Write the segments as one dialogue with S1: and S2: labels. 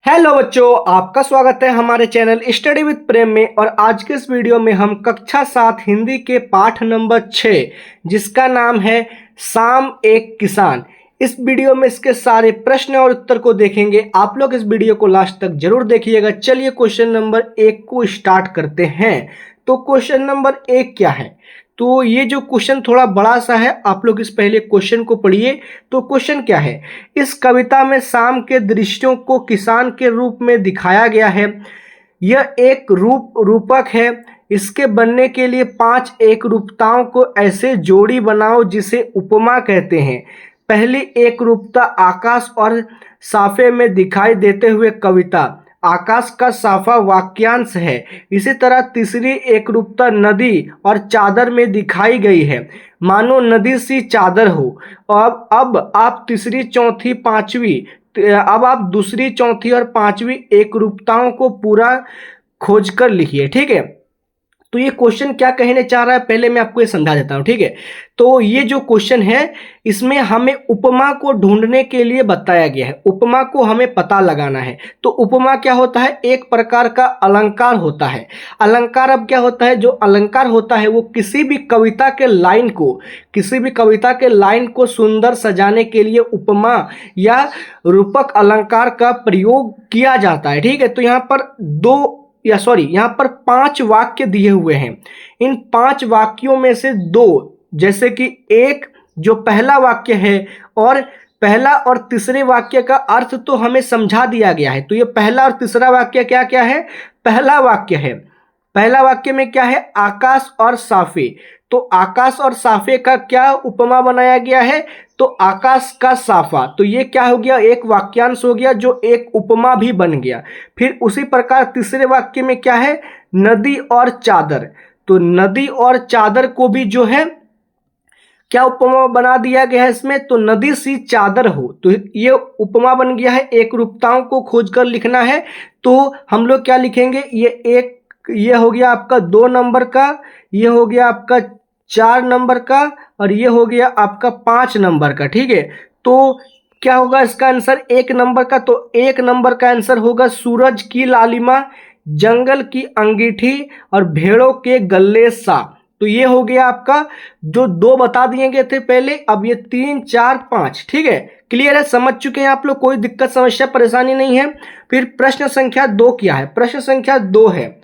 S1: Hello बच्चों, आपका स्वागत है हमारे चैनल स्टडी विद प्रेम में। और आज के इस वीडियो में हम कक्षा 7 हिंदी के पाठ नंबर 6 जिसका नाम है साम एक किसान, इस वीडियो में इसके सारे प्रश्न और उत्तर को देखेंगे। आप लोग इस वीडियो को लास्ट तक जरूर देखिएगा। चलिए क्वेश्चन नंबर 1 को स्टार्ट करते हैं। तो क्वेश्चन नंबर 1 क्या है? तो ये जो क्वेश्चन थोड़ा बड़ा सा है, आप लोग इस पहले क्वेश्चन को पढ़िए। तो क्वेश्चन क्या है? इस कविता में शाम के दृश्यों को किसान के रूप में दिखाया गया है। यह एक रूपक है। इसके बनने के लिए 5 एक रूपताओं को ऐसे जोड़ी बनाओ जिसे उपमा कहते हैं। पहली एक रूपता आकाश और साफे में दिखाई देते हुए कविता। आकाश का साफा वाक्यांश है। इसी तरह तीसरी एक रूपता नदी और चादर में दिखाई गई है, मानो नदी सी चादर हो। अब आप तीसरी चौथी पांचवी अब आप दूसरी चौथी और पांचवी एक रूपताओं को पूरा खोज कर लिखिए। ठीक है, तो ये क्वेश्चन क्या कहने चाह रहा है पहले मैं आपको ये समझा देता हूँ। ठीक है, तो ये जो क्वेश्चन है इसमें हमें उपमा को ढूंढने के लिए बताया गया है। उपमा को हमें पता लगाना है। तो उपमा क्या होता है? एक प्रकार का अलंकार होता है। अलंकार अब क्या होता है? जो अलंकार होता है वो किसी भी कविता के लाइन को सुंदर सजाने के लिए उपमा या रूपक अलंकार का प्रयोग किया जाता है। ठीक है, तो यहाँ पर यहाँ पर 5 वाक्य दिए हुए हैं। इन 5 वाक्यों में से 2, जैसे कि एक जो पहला वाक्य है, और पहला और तीसरे वाक्य का अर्थ तो हमें समझा दिया गया है। तो ये पहला और तीसरा वाक्य क्या क्या है? पहला वाक्य है, पहला वाक्य में क्या है? आकाश और साफे। तो आकाश और साफे का क्या उपमा बनाया गया है? तो आकाश का साफा। तो ये क्या हो गया? एक वाक्यांश हो गया जो एक उपमा भी बन गया। फिर उसी प्रकार तीसरे वाक्य में क्या है? नदी और चादर। तो नदी और चादर को भी जो है क्या उपमा बना दिया गया है इसमें? तो नदी सी चादर हो। तो ये उपमा बन गया है। एक रूपताओं को खोजकर लिखना है। तो हम लोग क्या लिखेंगे? ये हो गया आपका 2 नंबर का, ये हो गया आपका 4 नंबर का, और ये हो गया आपका 5 नंबर का। ठीक है, तो क्या होगा इसका आंसर 1 नंबर का? तो 1 नंबर का आंसर होगा सूरज की लालिमा, जंगल की अंगीठी और भेड़ों के गल्ले सा। तो ये हो गया आपका जो 2 बता दिए गए थे पहले। अब ये 3 4 5। ठीक है, क्लियर है? समझ चुके हैं आप लोग? कोई दिक्कत समस्या परेशानी नहीं है। फिर प्रश्न संख्या 2 क्या है? प्रश्न संख्या 2 है,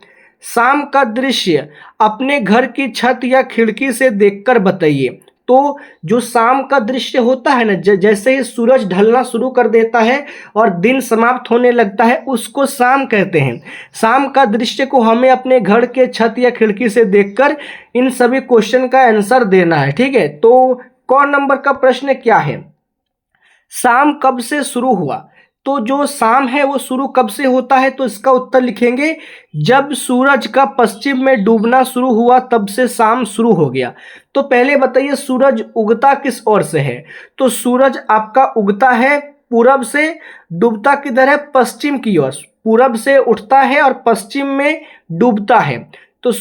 S1: शाम का दृश्य अपने घर की छत या खिड़की से देखकर बताइए। तो जो शाम का दृश्य होता है ना, जैसे ही सूरज ढलना शुरू कर देता है और दिन समाप्त होने लगता है, उसको शाम कहते हैं। शाम का दृश्य को हमें अपने घर के छत या खिड़की से देखकर इन सभी क्वेश्चन का आंसर देना है। ठीक है, तो कौन नंबर का प्रश्न क्या है? शाम कब से शुरू हुआ? तो जो शाम है वो शुरू कब से होता है? तो इसका उत्तर लिखेंगे जब सूरज का पश्चिम में डूबना शुरू हुआ तब से शाम शुरू हो गया। तो पहले बताइए सूरज उगता किस ओर से है? तो सूरज आपका उगता है पूरब से, डूबता किधर है? पश्चिम की ओर। पूरब से उठता है और पश्चिम में डूबता है। तो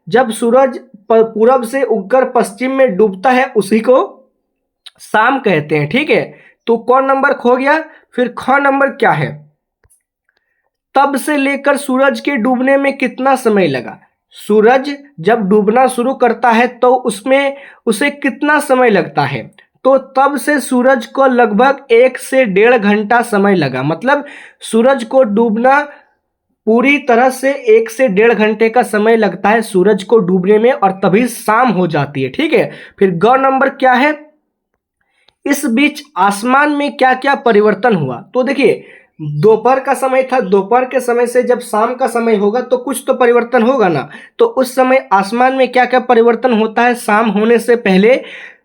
S1: जब सूरज पूरब से उगकर पश्चिम में डूबता है उसी को शाम कहते हैं। ठीक है, तो कौन नंबर खो गया? फिर ख नंबर क्या है? तब से लेकर सूरज के डूबने में कितना समय लगा? सूरज जब डूबना शुरू करता है तो उसमें उसे कितना समय लगता है? तो तब से सूरज को लगभग 1 से 1.5 घंटा समय लगा। मतलब सूरज को डूबना पूरी तरह से 1 से 1.5 घंटे का समय लगता है सूरज को डूबने में, और तभी शाम हो जाती है। ठीक है, फिर ग नंबर क्या है? इस बीच आसमान में क्या क्या परिवर्तन हुआ? तो देखिए दोपहर का समय था, दोपहर के समय से जब शाम का समय होगा तो कुछ तो परिवर्तन होगा ना। तो उस समय आसमान में क्या क्या परिवर्तन होता है शाम होने से पहले?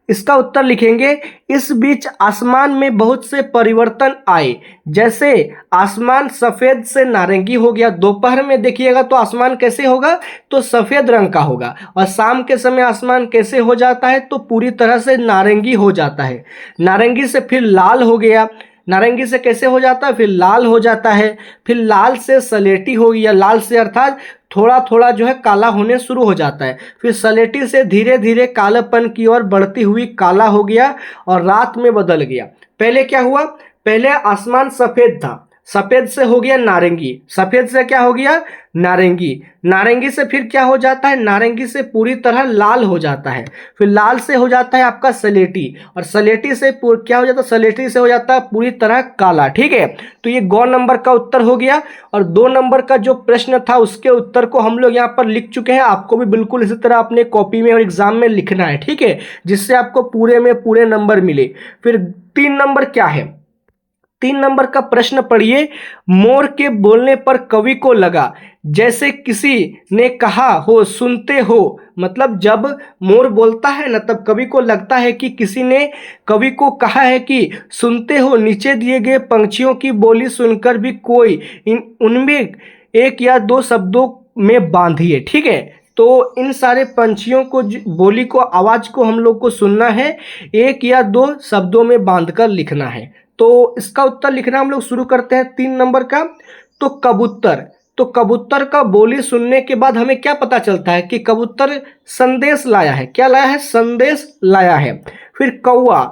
S1: इसका उत्तर लिखेंगे इस बीच आसमान में बहुत से परिवर्तन आए। जैसे आसमान सफेद से नारंगी हो गया। दोपहर में देखिएगा तो आसमान कैसे होगा? तो सफेद रंग का होगा। और शाम के समय आसमान कैसे हो जाता है? तो पूरी तरह से नारंगी हो जाता है। नारंगी से फिर लाल हो गया। नारंगी से कैसे हो जाता है? फिर लाल हो जाता है। फिर लाल से सलेटी हो गया। लाल से अर्थात थोड़ा थोड़ा जो है काला होने शुरू हो जाता है। फिर सलेटी से धीरे धीरे कालापन की ओर बढ़ती हुई काला हो गया और रात में बदल गया। पहले क्या हुआ? पहले आसमान सफेद था, सफेद से हो गया नारंगी, सफेद से क्या हो गया नारंगी, नारंगी से फिर क्या हो जाता है, नारंगी से पूरी तरह लाल हो जाता है, फिर लाल से हो जाता है आपका सलेटी, और सलेटी से क्या हो जाता है, सलेटी से हो जाता है पूरी तरह काला। ठीक है, तो ये गौ नंबर का उत्तर हो गया। और 2 नंबर का जो प्रश्न था उसके उत्तर को हम लोग यहाँ पर लिख चुके हैं, आपको भी बिल्कुल इसी तरह अपने कॉपी में और एग्जाम में लिखना है। ठीक है, जिससे आपको पूरे में पूरे नंबर मिले। फिर 3 नंबर क्या है, 3 नंबर का प्रश्न पढ़िए। मोर के बोलने पर कवि को लगा जैसे किसी ने कहा हो सुनते हो, मतलब जब मोर बोलता है ना तब कवि को लगता है कि किसी ने कवि को कहा है कि सुनते हो, नीचे दिए गए पंछियों की बोली सुनकर भी कोई उनमें 1 या 2 शब्दों में बांधिए। ठीक है, तो इन सारे पंछियों को बोली को आवाज को हम लोग को सुनना है, 1 या 2 शब्दों में बांधकर लिखना है। तो इसका उत्तर लिखना हम लोग शुरू करते हैं 3 नंबर का। तो कबूतर, तो कबूतर का बोली सुनने के बाद हमें क्या पता चलता है कि कबूतर संदेश लाया है, क्या लाया है, संदेश लाया है। फिर कौवा,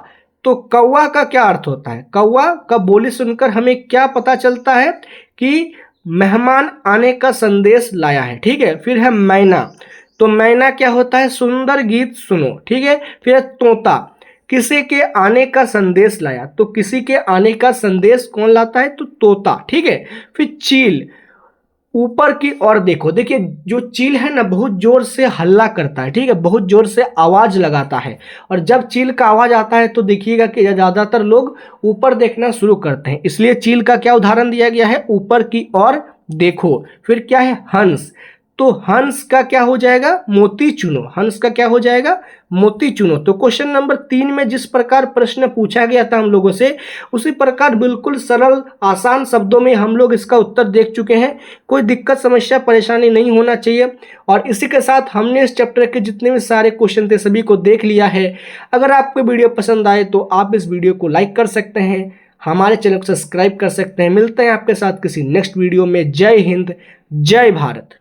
S1: तो कौवा का क्या अर्थ होता है, कौवा का बोली सुनकर हमें क्या पता चलता है कि मेहमान आने का संदेश लाया है। ठीक है, फिर है मैना, तो मैना क्या होता है, सुंदर गीत सुनो। ठीक है, फिर है तोता, किसी के आने का संदेश लाया, तो किसी के आने का संदेश कौन लाता है, तो तोता। ठीक है, फिर चील, ऊपर की ओर देखो, देखिए जो चील है ना बहुत जोर से हल्ला करता है। ठीक है, बहुत जोर से आवाज लगाता है, और जब चील का आवाज आता है तो देखिएगा कि ज्यादातर लोग ऊपर देखना शुरू करते हैं, इसलिए चील का क्या उदाहरण दिया गया है, ऊपर की ओर देखो। फिर क्या है, हंस, तो हंस का क्या हो जाएगा, मोती चुनो, हंस का क्या हो जाएगा, मोती चुनो। तो क्वेश्चन नंबर 3 में जिस प्रकार प्रश्न पूछा गया था हम लोगों से, उसी प्रकार बिल्कुल सरल आसान शब्दों में हम लोग इसका उत्तर देख चुके हैं। कोई दिक्कत समस्या परेशानी नहीं होना चाहिए। और इसी के साथ हमने इस चैप्टर के जितने भी सारे क्वेश्चन थे सभी को देख लिया है। अगर आपको वीडियो पसंद आए तो आप इस वीडियो को लाइक कर सकते हैं, हमारे चैनल को सब्सक्राइब कर सकते हैं। मिलते हैं आपके साथ किसी नेक्स्ट वीडियो में। जय हिंद, जय भारत।